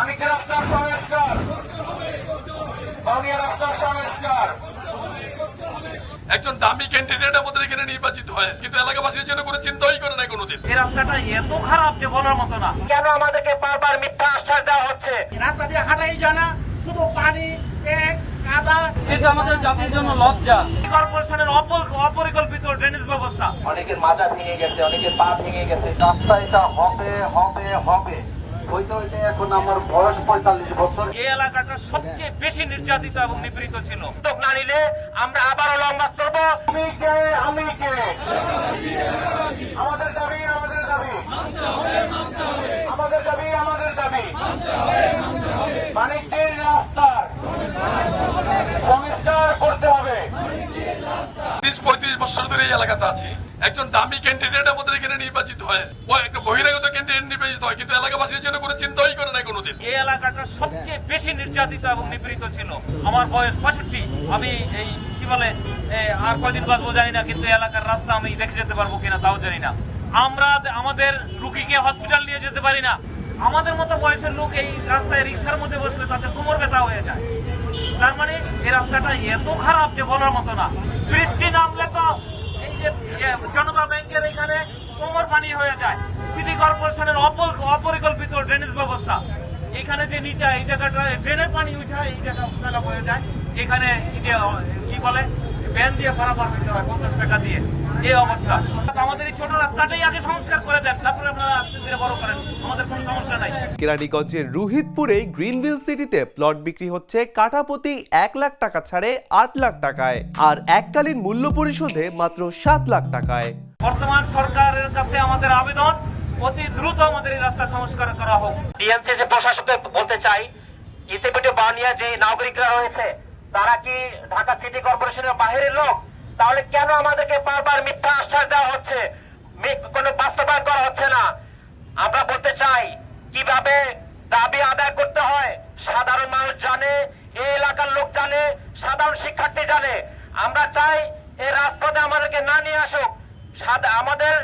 মানিকের রাস্তার সংস্কার, বানিয়া রাস্তার সংস্কার। একজন দামি ক্যান্ডিডেট আমাদের এখানে নির্বাচিত হয়, কিন্তু এলাকাবাসীর জন্য কোনো চিন্তাই করে না কোনোদিন। এই রাস্তাটা এত খারাপ যে বলার মতো না। কেন আমাদেরকে বারবার মিথ্যা আশ্বাস দেওয়া হচ্ছে? রাস্তা দিয়ে হাঁটাই জানা, শুধু পানি, কাদা। এটা আমাদের জাতির জন্য লজ্জা। কর্পোরেশনের অপরিকল্পিত ড্রেনেজ ব্যবস্থা। অনেকের মাজা ভেঙে গেছে, অনেকের পা ভেঙে গেছে। রাস্তা এটা হবে হবে হবে হইতে হইতে এখন আমার বয়স ৪৫ বছর। এই এলাকাটা সবচেয়ে বেশি নির্যাতিত এবং নিপীড়িত ছিল। উদ্যোগ না নিলে আমরা আবারও লং মার্চ করবো। আমি কে আমাদের দাবি, আমাদের দাবি, আমাদের দাবি, আমাদের দাবি। মানিকদের রাস্তার সংস্কার করতে হবে। ৩০-৩৫ বছর ধরে এই এলাকাতে আছি। একজন দামি ক্যান্ডিডেট আমাদের এখানে নির্বাচিত হয়, ও একটা বহিরাগত ক্যান্ডিডেট নির্বাচিত হয়, কিন্তু এলাকাবাসীর জন্য কোনো চিন্তাই করে না কোনোদিন। এই এলাকাটা সবচেয়ে বেশি নির্যাতিত এবং নিপীড়িত ছিল। আমার বয়স 65। আমি এই কি বলে আর কয়দিন বাঁচবো জানি না, কিন্তু এলাকার রাস্তা আমি দেখে যেতে পারবো কিনা তাও জানি না। আমরা আমাদের রুগীকে হসপিটাল নিয়ে যেতে পারি না। আমাদের মতো বয়সের লোক এই রাস্তায় রিক্সার মধ্যে বসলে তাতে কোমর ব্যথা হয়ে যায়। তার মানে এই রাস্তাটা এত খারাপ যে বলার মতো না। বৃষ্টি নামলে তো এই যে জনতা ব্যাংকের এখানে কোমর পানি হয়ে যায়। সিটি কর্পোরেশনের অপরিকল্পিত ড্রেনেজ ব্যবস্থা, এখানে যে নিচে এই জায়গাটা ড্রেনের পানি উঠে এই জায়গা হয়ে যায়। এখানে কি বলে ভ্যান দিয়ে পারাপার হইতে হয় 50 টাকা দিয়ে। এই অবস্থা। আমাদের এই ছোট রাস্তাটাই আগে সংস্কার করে দেন, তারপরে আপনারা আস্তে ধীরে বড় করেন, আমাদের কোনো সমস্যা নাই। কেরানীগঞ্জের রুহিতপুরে গ্রিনভিল সিটিতে প্লট বিক্রি হচ্ছে কাঠা প্রতি 1 লাখ টাকা ছাড়ে 8 লাখ টাকায়, আর এককালীন মূল্য পরিশোধে মাত্র 7 লাখ টাকায়। বর্তমান সরকারের কাছে আমাদের আবেদন, অতি দ্রুত আমাদের এই রাস্তা সংস্কার করা হোক। ডিএনসিসি প্রশাসককে বলতে চাই, ইসিবিটি বানিয়া যে নাগরিকরা রয়েছে তারা কি ঢাকা সিটি কর্পোরেশনের বাহিরের লোক? তাহলে কেন আমাদেরকে বারবার মিথ্যা আশ্বাস দেওয়া হচ্ছে, কোনো বাস্তবায়ন করা হচ্ছে না? আমরা বলতে চাই কিভাবে দাবি আদায় করতে হয় সাধারণ মানুষ জানে, এই এলাকার লোক জানে, সাধারণ শিক্ষার্থী জানে। আমরা চাই এই রাজপথে আমাদেরকে না নিয়ে আসুক। আমাদের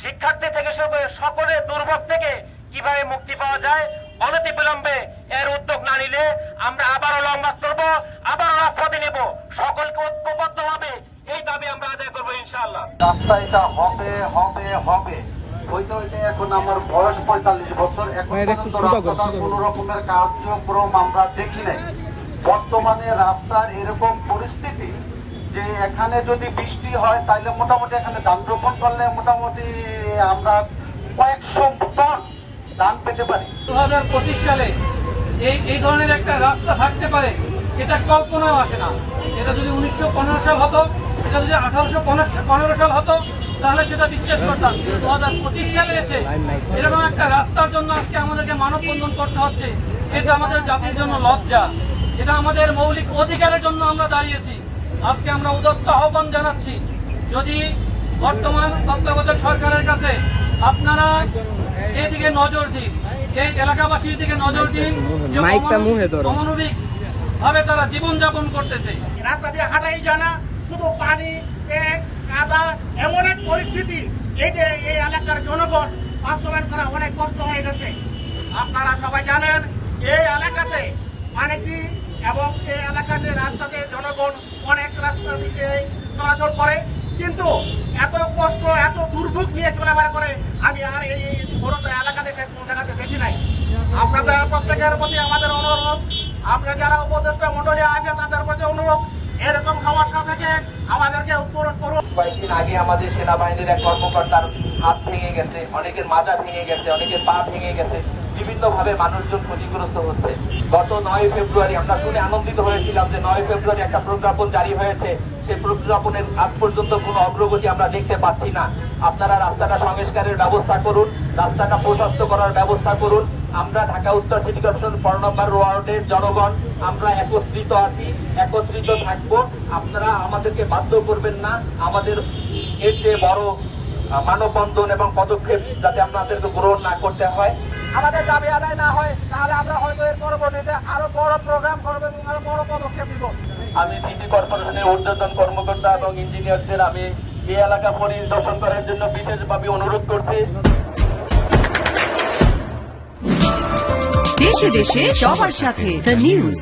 শিক্ষার্থী থেকে শুরু করে সকলের দুর্ভোগ থেকে কিভাবে মুক্তি পাওয়া যায়, অনতি বিলম্বে এর উদ্যোগ না নিলে আমরা আবারও লং মার্চ করবো, আবারও রাজপথে নেব। সকলকে ঐক্যবদ্ধ হবে এই দাবি আমরা আদায় করবো ইনশাআল্লাহ। রাস্তা এটা হবে হবে হবে হইতে হইতে এখন আমার বয়স ৪৫ বছর। এখন পর্যন্ত রাস্তাটার কোন রকমের কার্যক্রম আমরা দেখি নাই। বর্তমানে রাস্তার এরকম পরিস্থিতি যে এখানে যদি বৃষ্টি হয় তাহলে মোটামুটি এখানে ধান রোপণ করলে মোটামুটি আমরা কয়েকশো টন ধান পেতে পারি। 2025 সালে এই ধরনের একটা রাস্তা থাকতে পারে এটা কল্পনাও আসে না। এটা যদি 1915 সাল হতো, এটা যদি 1815 সাল হতো তাহলে সেটা বিশ্বাস করতাম। 2025 সালে এসে এরকম একটা রাস্তার জন্য আজকে আমাদেরকে মানববন্ধন করতে হচ্ছে। এটা আমাদের জাতির জন্য লজ্জা। এটা আমাদের মৌলিক অধিকারের জন্য আমরা দাঁড়িয়েছি। আজকে আমরা উদাত্ত আহ্বান জানাচ্ছি, যদি বর্তমান তত্ত্বাবধায়ক সরকারের কাছে আপনারা এদিকে নজর দিন, এই এলাকাবাসীর দিকে নজর দিন, অমানবিক ভাবে তারা জীবনযাপন করতেছে। রাস্তা দিয়ে হাঁটাই জানা, শুধু পানি, কাদা, এমন এক পরিস্থিতি এই যে এই এলাকার জনগণ বাস্তবায়ন করা অনেক কষ্ট হয়ে গেছে। আপনারা সবাই জানেন এই এলাকাতে পানিটি এবং এই এলাকার যে রাস্তাতে জনগণ অনেক রাস্তা দিকে চলাচল করে, কিন্তু এত কষ্ট এত দুর্ভোগ নিয়ে চলাফেরা করে আমি আর এই বড় এলাকাতে কোন জায়গাতে দেখি নাই। আপনাদের প্রত্যেকের প্রতি আমাদের অনুরোধ, আপনারা যারা উপদেষ্টা মন্ডলী আছে তাদের প্রতি অনুরোধ, এরকম সমস্যা থেকে আমাদেরকে উত্তরণ করুন। কয়েকদিন আগে আমাদের সেনাবাহিনীর এক কর্মকর্তার হাত ভেঙে গেছে, অনেকের মাজা ভেঙে গেছে, অনেকের পা ভেঙে গেছে, বিভিন্ন ভাবে মানুষজন ক্ষতিগ্রস্ত হচ্ছে। গত 9 ফেব্রুয়ারি আমরা শুনে আনন্দিত হয়েছিলাম যে 9 ফেব্রুয়ারি একটা প্রজ্ঞাপন জারি হয়েছে। সেই প্রজ্ঞাপনের আজ পর্যন্ত কোনো অগ্রগতি আমরা দেখতে পাচ্ছি না। আপনারা রাস্তাটা সংস্কারের ব্যবস্থা করুন, রাস্তাটা প্রশস্ত করার ব্যবস্থা করুন। আমরা ঢাকা উত্তর সিটি কর্পোরেশন 4 নম্বর ওয়ার্ডের জনগণ আমরা একত্রিত আছি, একত্রিত থাকবো। আপনারা আমাদেরকে বাধ্য করবেন না আমাদের এর চেয়ে বড় মানববন্ধন এবং পদক্ষেপ যাতে আপনাদেরকে গ্রহণ না করতে হয়। আমাদের দাবি আদায় না হয় তাহলে আমরা হয়তো এর পরবর্তীতে আরো বড় প্রোগ্রাম করবো এবং আরো বড় পদক্ষেপ নিব। আমি সিটি কর্পোরেশনের ঊর্ধ্বতন কর্মকর্তা এবং ইঞ্জিনিয়ারদের আমি এই এলাকা পরিদর্শন করার জন্য বিশেষভাবে অনুরোধ করছি। দেশে দেশে সবার সাথে দ্য নিউজ।